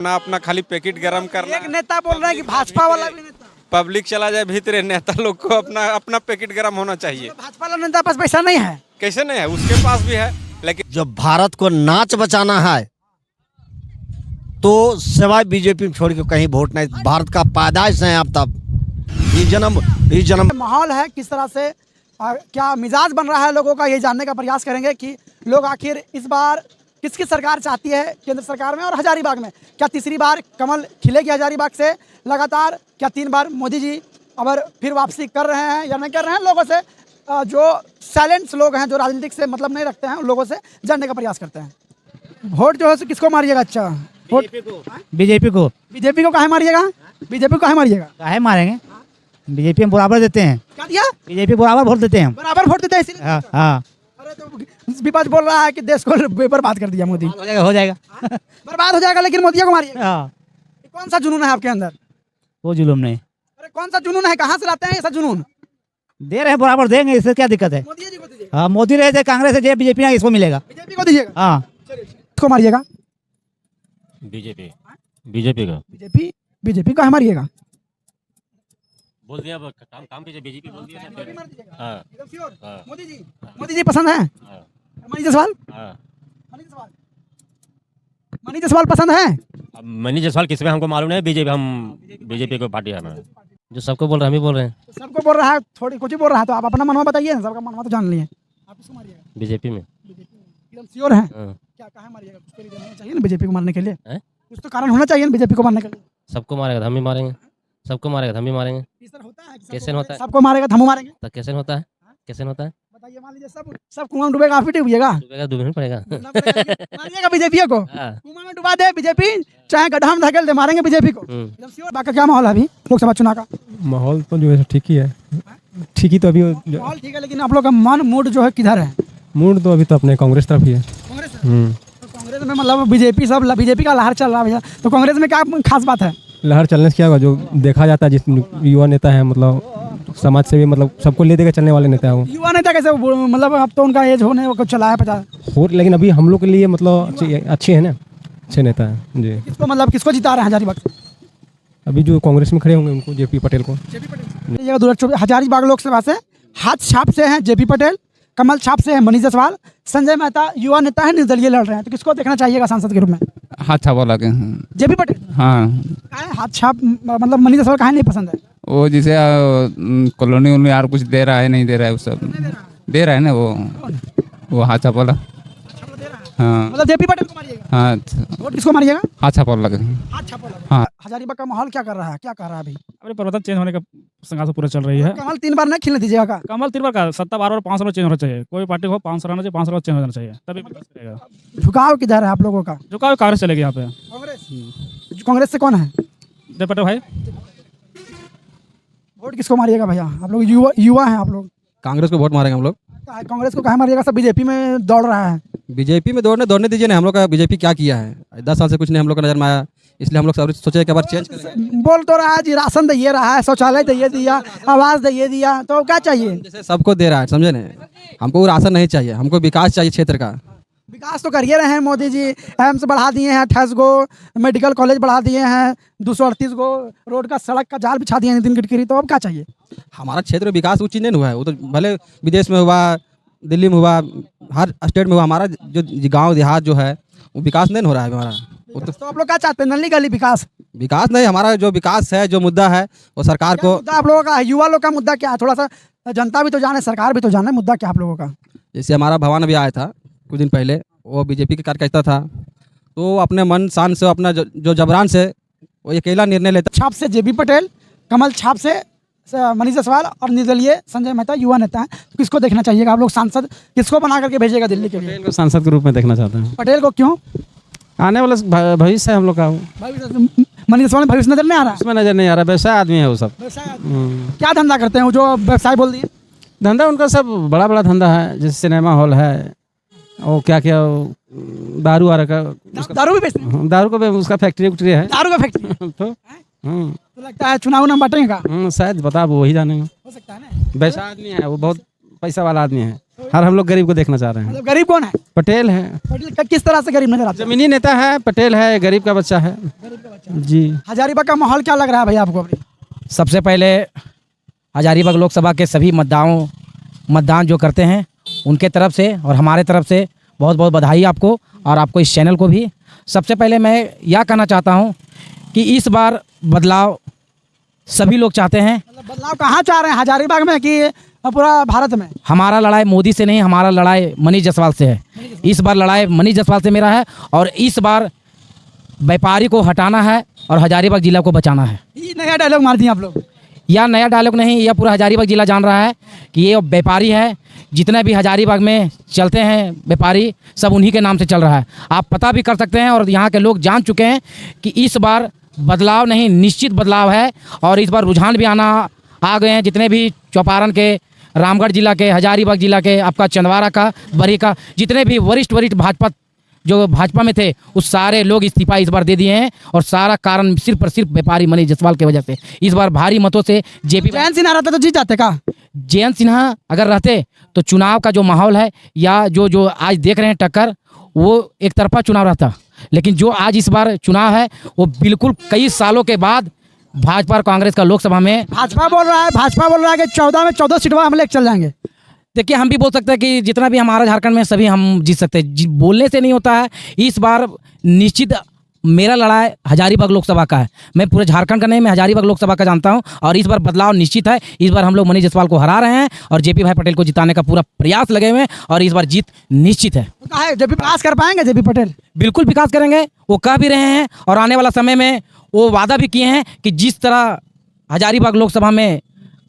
ना अपना खाली पैकेट गरम करना। एक नेता बोल रहे हैं कि भाजपा वाला भी नेता, पब्लिक चला जाए भीतर, नेता लोग को अपना अपना पैकेट गरम होना चाहिए। तो भाजपा वाला नेता पास पैसा नहीं है। कैसे नहीं है, उसके पास भी है, लेकिन जब भारत को नाच बचाना है तो सिवाय बीजेपी में छोड़ के कहीं वोट नहीं। भारत का पैदाइश है अब तक, ये जन्म माहौल है किस तरह से क्या मिजाज बन रहा है लोगों का, ये जानने का प्रयास करेंगे कि लोग आखिर इस बार किसकी सरकार चाहती है केंद्र सरकार में और हजारीबाग में। क्या तीसरी बार कमल खिलेगी हजारीबाग से लगातार? क्या 3 बार मोदी जी अब फिर वापसी कर रहे हैं या नहीं कर रहे हैं? लोगों से जो साइलेंट्स लोग हैं, जो राजनीतिक से मतलब नहीं रखते हैं, उन लोगों से जानने का प्रयास करते हैं। वोट जो है किसको मारिएगा? अच्छा, वोट बीजेपी को काहे मारिएगा? बीजेपी को काहे मारिएगा? काहे मारेंगे? बीजेपी में बराबर देते हैं। क्या दिया? बीजेपी बराबर वोट देते हैं। बराबर वोट देते हैं इसीलिए। हाँ अरे तो विपक्ष बोल रहा है कि देश को बर्बाद कर दिया मोदी। हो जाएगा बर्बाद हो जाएगा, लेकिन मोदी को मारिएगा। हाँ, कौन सा जुनून है आपके अंदर? वो जुलूम नहीं अरे कौन सा जुनून है? कहाँ से लाते हैं ऐसा जुनून? दे रहे हैं, बराबर देंगे, इससे क्या दिक्कत है? मोदी जी को दीजिए, हाँ, मोदी रहे थे, कांग्रेस है, बीजेपी ना, इसको मिलेगा। बीजेपी को दीजिएगा। हाँ, इसको मारिएगा। बीजेपी का बीजेपी को मारिएगा। बोल दिया, काम कीजिए, बीजेपी बोल दिया। हाँ, एकदम श्योर। हाँ, मोदी जी पसंद है? हाँ, मनीष जायसवाल? हाँ। मनीष जायसवाल पसंद है? अब मनीष जायसवाल किसमें हमको मालूम नहीं, बीजेपी, हम बीजेपी को पार्टी है हमारा। जो सबको बोल रहे हैं हम ही बोल रहे हैं। सबको बोल रहा है, थोड़ी कुछ ही बोल रहा है, तो आप अपना मनवा बताइए ना, सबका मनवा तो जान लिए। आप इसको मारिएगा। बीजेपी में एकदम श्योर है? हाँ। क्या कहा मारिएगा? कुछ तो रीजन होना चाहिए ना बीजेपी को मारने के लिए। हैं? कुछ तो कारण होना चाहिए ना बीजेपी को मारने के लिए। सबको मारेगा तो हम ही मारेंगे, सबको मारेगा तो हम ही मारेंगे। इस तरह होता है कि कैसे होता है? सबको मारेगा तो हम मारेंगे? तो कैसे होता है? कैसे होता है? बताइए, मान लीजिए सब कुआं में डूबेगा, आप ही डूबिएगा। डूबेगा, डूबना पड़ेगा। मारिएगा बीजेपी को? हाँ। कुआं में डुबा दे बीजेपी, चाहे गड्ढा में धकेल दे, मारेंगे बीजेपी को। एकदम श्योर। बाकी क्या माहौल है अभी लोकसभा चुनाव का? माहौल तो जो है ठीक ही है, ठीक ही तो अभी माहौल ठीक है, लेकिन आप लोग का मन मूड जो है किधर है? मूड तो अभी तो अपने कांग्रेस तरफ ही है। कांग्रेस है? तो कांग्रेस में मतलब बीजेपी का लहर चल रहा है भैया, तो कांग्रेस में क्या खास बात है? लहर चलने से क्या होगा, जो देखा जाता है जिस युवा नेता है, मतलब समाज से भी, मतलब सबको ले देकर चलने वाले नेता है वो। युवा नेता कैसे? मतलब अब तो उनका एज होने को चला है 50 और लेकिन अभी हम लोग के लिए मतलब अच्छे हैं ना, अच्छे नेता है जी। किसको मतलब किसको जिता रहे हैं हजारीबाग से? अभी जो कांग्रेस में खड़े होंगे उनको, जेपी पटेल को। हजारीबाग लोकसभा से हाथ छाप से हैं जेपी पटेल, कमल छाप से है मनीष जायसवाल, संजय मेहता युवा नेता है, निर्दलीय लड़ रहे हैं। तो किसको देखना चाहिएगा सांसद के रूप में? हाथ छापा लगे। जेपी पटेल। हाँ, हाथ छाप मतलब मनीष जायसवाल काहे नहीं पसंद है? वो जिसे कॉलोनी उनमें यार कुछ दे रहा है, नहीं दे रहा है, वो सब दे रहा है ना, वो हाथ छापा वाला। हाँ, मतलब जेपी पटेल को मारिएगा? हाँ, वोट किसको मारिएगा? हाथ छापा लगे। हाथ छाप लगे। हाँ। हजारीबाग का माहौल क्या कर रहा है, क्या कर रहा है अभी? अभी परिवर्तन चेंज होने का संघर्ष पूरा चल रही है। कमल 3 बार नहीं खिलने दीजिएगा? कमल 3 बार का सत्ता 12 और 5 साल चेंज होना चाहिए। कोई पार्टी को 5 साल रहना चाहिए, 5 साल चेंज होना चाहिए, तभी विकास करेगा। झुकाव किधर है आप लोगों का? झुकाव कांग्रेस चलेगी यहाँ पे। कांग्रेस से कौन है? जय पटेल भाई। वोट किसको मारिएगा भैया? आप लोग युवा हैं, आप लोग कांग्रेस को वोट मारेंगे हम लोग। कांग्रेस को कहा मारिएगा? सब बीजेपी में दौड़ रहा है। बीजेपी में दौड़ने दीजिए ना, हम लोग का बीजेपी क्या किया है? 10 साल से कुछ नहीं हम लोग का नजर में आया, इसलिए हम लोग सब सोचे एक बार चेंज करें। बोल तो रहा है जी, राशन दिए रहा है, शौचालय दिए दिया, आवास दिए दिया, तो क्या चाहिए? जैसे सबको दे रहा है, समझे ना, हमको राशन नहीं चाहिए, हमको विकास चाहिए क्षेत्र का। विकास तो करिए रहे हैं मोदी जी, एम्स बढ़ा दिए हैं, 28 गो मेडिकल कॉलेज बढ़ा दिए हैं, 238 गो रोड का सड़क का जाल बिछा दिए हैं नितिन गडकरी, तो अब क्या चाहिए? हमारा क्षेत्र में विकास उचित नहीं हुआ है, वो तो भले विदेश में हुआ, दिल्ली में हुआ, हर स्टेट में हुआ, हमारा जो गांव देहात जो है वो विकास नहीं हो रहा है हमारा। तो आप लोग क्या चाहते हैं? नली गली विकास नहीं, हमारा जो विकास है, जो मुद्दा है वो सरकार को। मुद्दा आप लोगों का, युवा लोग का मुद्दा क्या है? थोड़ा सा जनता भी तो जाने, सरकार भी तो जाने, मुद्दा क्या आप लोगों का? जैसे हमारा भवन अभी आया था कुछ दिन पहले, वो बीजेपी के कार्यकर्ता था, तो अपने मन शान से, अपना जो जबरान से वो अकेला निर्णय लेता। छाप से जेपी पटेल, कमल छाप से मनीष जायसवाल और निर्दलीय संजय मेहता युवा नेता है। तो किसको देखना चाहिएगा आप लोग? सांसद किसको बना करके भेजेगा दिल्ली के लिए? पटेल को सांसद के रूप में देखना चाहते हैं। पटेल को क्यों? आने वाला भविष्य है हम लोग का। मनीष जायसवाल में भविष्य नजर नहीं आ रहा? उसमें नजर नहीं आ रहा, व्यवसाय आदमी है वो सब। क्या धंधा करते हैं वो जो व्यवसाय बोल दिए? धंधा उनका सब बड़ा बड़ा धंधा है, जैसे सिनेमा हॉल है, और क्या दारू वारा का, दारू भी बेचते हैं? दारू का उसका फैक्ट्री है। दारू का फैक्ट्री? तो तो लगता है चुनाव ना बांटेगा? शायद बता, वो वही जानेंगे। हो सकता है ना। वैसा आदमी है वो, बहुत पैसा वाला आदमी है, हर हम लोग गरीब को देखना चाह रहे हैं। मतलब गरीब कौन है? पटेल है, पटेल किस तरह से गरीब नजर आता है? जमीनी नेता है, पटेल है, गरीब का बच्चा है जी। हजारीबाग का माहौल क्या लग रहा है भैया आपको अभी? सबसे पहले हजारीबाग लोकसभा के सभी मतदान जो करते हैं उनके तरफ से और हमारे तरफ से बहुत बहुत बधाई आपको और आपको इस चैनल को भी। सबसे पहले मैं यह कहना चाहता हूं कि इस बार बदलाव सभी लोग चाहते हैं। मतलब बदलाव कहाँ चाह रहे हैं, हजारीबाग में कि पूरा भारत में? हमारा लड़ाई मोदी से नहीं, हमारा लड़ाई मनीष जायसवाल से है। इस बार लड़ाई मनीष जायसवाल से मेरा है और इस बार व्यापारी को हटाना है और हजारीबाग जिला को बचाना है। ये नया डायलॉग मार दिए आप लोग। यह नया डायलॉग नहीं, यह पूरा हजारीबाग जिला जान रहा है कि ये व्यापारी है। जितने भी हजारीबाग में चलते हैं व्यापारी सब उन्हीं के नाम से चल रहा है। आप पता भी कर सकते हैं और यहाँ के लोग जान चुके हैं कि इस बार बदलाव नहीं, निश्चित बदलाव है। और इस बार रुझान भी आ गए हैं। जितने भी चौपारण के, रामगढ़ जिला के, हजारीबाग जिला के, आपका चंदवारा का, बरी का, जितने भी वरिष्ठ भाजपा में थे उस सारे लोग इस्तीफा इस बार दे दिए हैं। और सारा कारण सिर्फ और सिर्फ व्यापारी मनीष जायसवाल की वजह से इस बार भारी मतों से जेपी जयंत सिन्हा रहता तो जीत जाते का? जयंत सिन्हा अगर रहते तो चुनाव का जो माहौल है या जो आज देख रहे हैं टक्कर, वो एक तरफा चुनाव रहता। लेकिन जो आज इस बार चुनाव है वो बिल्कुल कई सालों के बाद भाजपा और कांग्रेस का लोकसभा में। भाजपा बोल रहा है कि 14 में 14 सीटों हम लेकर चल जाएंगे। देखिए, हम भी बोल सकते हैं कि जितना भी हमारा झारखंड में सभी हम जीत सकते हैं। बोलने से नहीं होता है। इस बार निश्चित मेरा लड़ाई हजारीबाग लोकसभा का है। मैं पूरे झारखंड का नहीं, मैं हजारीबाग लोकसभा का जानता हूं। और इस बार बदलाव निश्चित है। इस बार हम लोग मनीष जायसवाल को हरा रहे हैं और जेपी भाई पटेल को जिताने का पूरा प्रयास लगे हुए हैं और इस बार जीत निश्चित है। जेपी विकास कर पाएंगे? जेपी पटेल बिल्कुल विकास करेंगे, वो कह भी रहे हैं और आने वाला समय में वो वादा भी किए हैं कि जिस तरह हजारीबाग लोकसभा में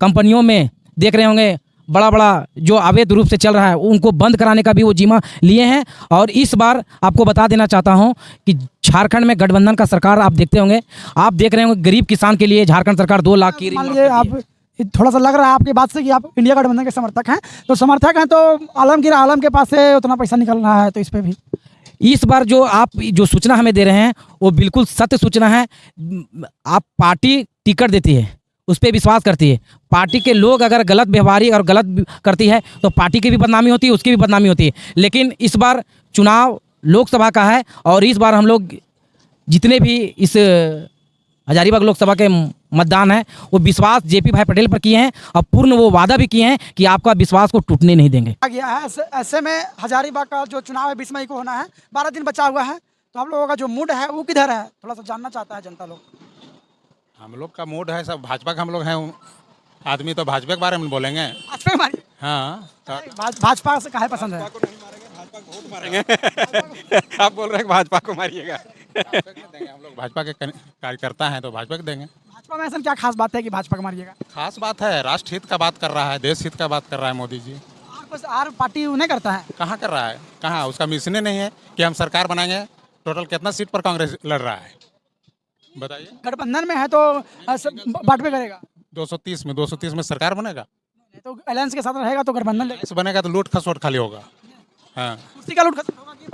कंपनियों में देख रहे होंगे बड़ा जो अवैध रूप से चल रहा है उनको बंद कराने का भी वो जिम्मा लिए हैं। और इस बार आपको बता देना चाहता हूं कि झारखंड में गठबंधन का सरकार आप देखते होंगे, आप देख रहे होंगे गरीब किसान के लिए झारखंड सरकार 2 लाख की। मान लीजिए आप, थोड़ा सा लग रहा है आपकी बात से कि आप इंडिया गठबंधन के समर्थक हैं, तो समर्थक हैं तो आलम के पास से उतना पैसा निकल रहा है, तो इस पर भी इस बार जो सूचना हमें दे रहे हैं वो बिल्कुल सत्य सूचना है। आप पार्टी टिकट देती है, उस पर विश्वास करती है। पार्टी के लोग अगर गलत व्यवहारी और गलत करती है तो पार्टी की भी बदनामी होती है, उसकी भी बदनामी होती है। लेकिन इस बार चुनाव लोकसभा का है और इस बार हम लोग जितने भी इस हजारीबाग लोकसभा के मतदान है वो विश्वास जेपी भाई पटेल पर किए हैं और पूर्ण वो वादा भी किए हैं कि आपका विश्वास को टूटने नहीं देंगे। आ गया है ऐसे में हजारीबाग का जो चुनाव है 20 मई को होना है, 12 दिन बचा हुआ है, तो आप लोगों का जो मूड है वो किधर है, थोड़ा सा जानना चाहता है जनता लोग। हम लोग का मूड है सब भाजपा का, हम लोग हैं आदमी तो भाजपा के बारे में बोलेंगे। भाजपा हमारी, हाँ, भाजपा से काहे पसंद है? आप बोल रहे हैं भाजपा को मारिएगा। हम लोग भाजपा के कार्यकर्ता हैं तो भाजपा को देंगे। भाजपा में ऐसा क्या खास बात है कि भाजपा को मारिएगा? खास बात है, राष्ट्र हित का बात कर रहा है, देश हित का बात कर रहा है मोदी जी। आर पार्टी नहीं करता है? कहाँ कर रहा है, कहाँ उसका मिशन ही नहीं है कि हम सरकार बनाएंगे। टोटल कितना सीट पर कांग्रेस लड़ रहा है बताइए? गठबंधन में है तो बांटवे करेगा। 230 में सरकार बनेगा तो अलायंस के साथ रहेगा तो गठबंधन बनेगा तो लूट खसोट खाली होगा। हाँ, उसी का लूट खसोट होगा कि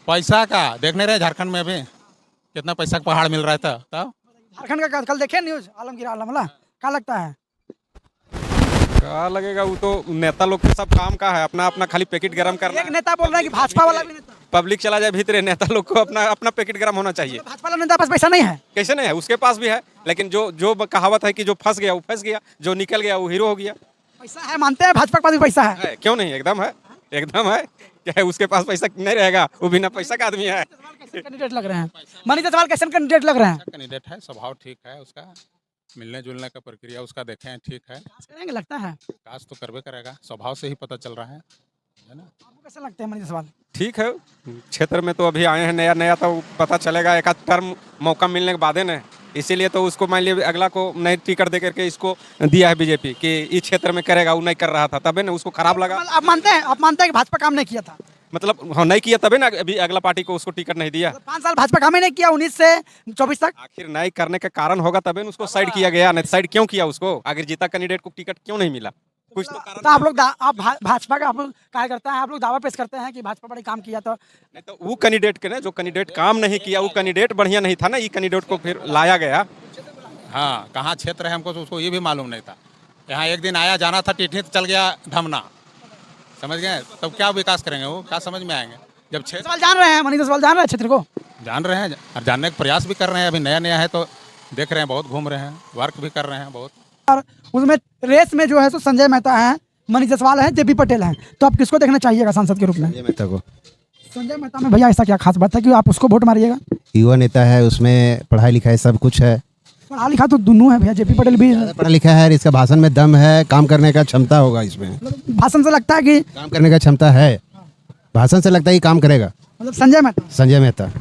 पैसा का देख नहीं रहे झारखंड में अभी कितना पैसा का पहाड़ मिल रहा था। तब झारखंड का कल देखे न्यूज आलमगीर आलमला, क्या लगता है? क्या लगेगा, वो तो नेता लोग के सब काम का है, अपना अपना खाली पैकेट गरम करना। एक नेता बोल रहा है कि भाजपा वाला भी नेता, पब्लिक चला जाए भीतर, नेता लोग को अपना अपना पैकेट गरम होना चाहिए। भाजपा वाला नेता पास पैसा नहीं है? कैसे नहीं है, उसके पास भी है। लेकिन जो कहावत है कि जो फंस गया वो फंस गया, जो निकल गया वो हीरो हो गया। पैसा है मानते हैं, भाजपा के पास भी पैसा है। क्यों नहीं, एकदम है, एकदम है। क्या है, उसके पास पैसा नहीं रहेगा, वो बिना पैसा का आदमी है। कैंडिडेट लग रहे हैं मनीष जायसवाल, कैसे कैंडिडेट लग रहे हैं? कैंडिडेट है, स्वभाव ठीक है उसका, मिलने जुलने का प्रक्रिया उसका देखें ठीक है। करेंगे लगता है, विकास तो करवे करेगा, स्वभाव से ही पता चल रहा है ना। आपको कैसे लगते हैं मनीष जायसवाल? ठीक है, क्षेत्र में तो अभी आए हैं नया तो पता चलेगा, एक आध टर्म मौका मिलने के बाद है ना। इसीलिए तो उसको मान लिया अगला को नई टिकट दे करके इसको दिया है बीजेपी कि इस क्षेत्र में करेगा, वो नहीं कर रहा था तबे ना उसको खराब लगा। आप मानते हैं कि भाजपा काम नहीं किया था? मतलब हाँ, नहीं किया तबे ना अभी अगला पार्टी को उसको टिकट नहीं दिया। 5 साल भाजपा काम ही नहीं किया, 19 से 24 तक। आखिर नहीं करने का कारण होगा तबे उसको साइड किया गया, नहीं साइड क्यों किया उसको? आखिर जीता कैंडिडेट को टिकट क्यों नहीं मिला? कुछ तो कारण। तो आप लोग भाजपा का आप लोग कार्यकर्ता हैं, आप लोग दावा पेश करते हैं कि भाजपा बड़े काम किया, तो नहीं तो वो कैंडिडेट के ना, जो कैंडिडेट काम नहीं किया वो कैंडिडेट बढ़िया नहीं था ना, ये कैंडिडेट को फिर लाया गया। हाँ, कहाँ क्षेत्र है हमको तो उसको ये भी मालूम नहीं था। यहाँ एक दिन आया जाना था टिटनी, चल गया धमना। समझ गए? तब क्या विकास करेंगे वो, क्या समझ में आएंगे जब क्षेत्र सवाल जान रहे हैं, मनीष जायसवाल जान रहे हैं क्षेत्र को? जान रहे हैं और जानने का प्रयास भी कर रहे हैं। अभी नया नया है तो देख रहे हैं, बहुत घूम रहे हैं, वर्क भी कर रहे हैं बहुत। और उसमें रेस में जो है सो संजय मेहता हैं, मनीष जायसवाल हैं, जेपी पटेल हैं, तो आप किसको देखना चाहिएगा सांसद के रूप में? संजय मेहता को। संजय मेहता में भैया ऐसा क्या खास बात है कि आप उसको वोट मारिएगा? युवा नेता है, उसमें पढ़ाई लिखाई सब कुछ है। पढ़ा लिखा तो दोनों है भैया, जेपी पटेल भी पढ़ा लिखा है, इसका भाषण में दम है, काम करने का क्षमता होगा इसमें। भाषण से लगता है कि काम करने का क्षमता है, भाषण से लगता है कि काम करेगा। मतलब संजय मेहता संजय मेहता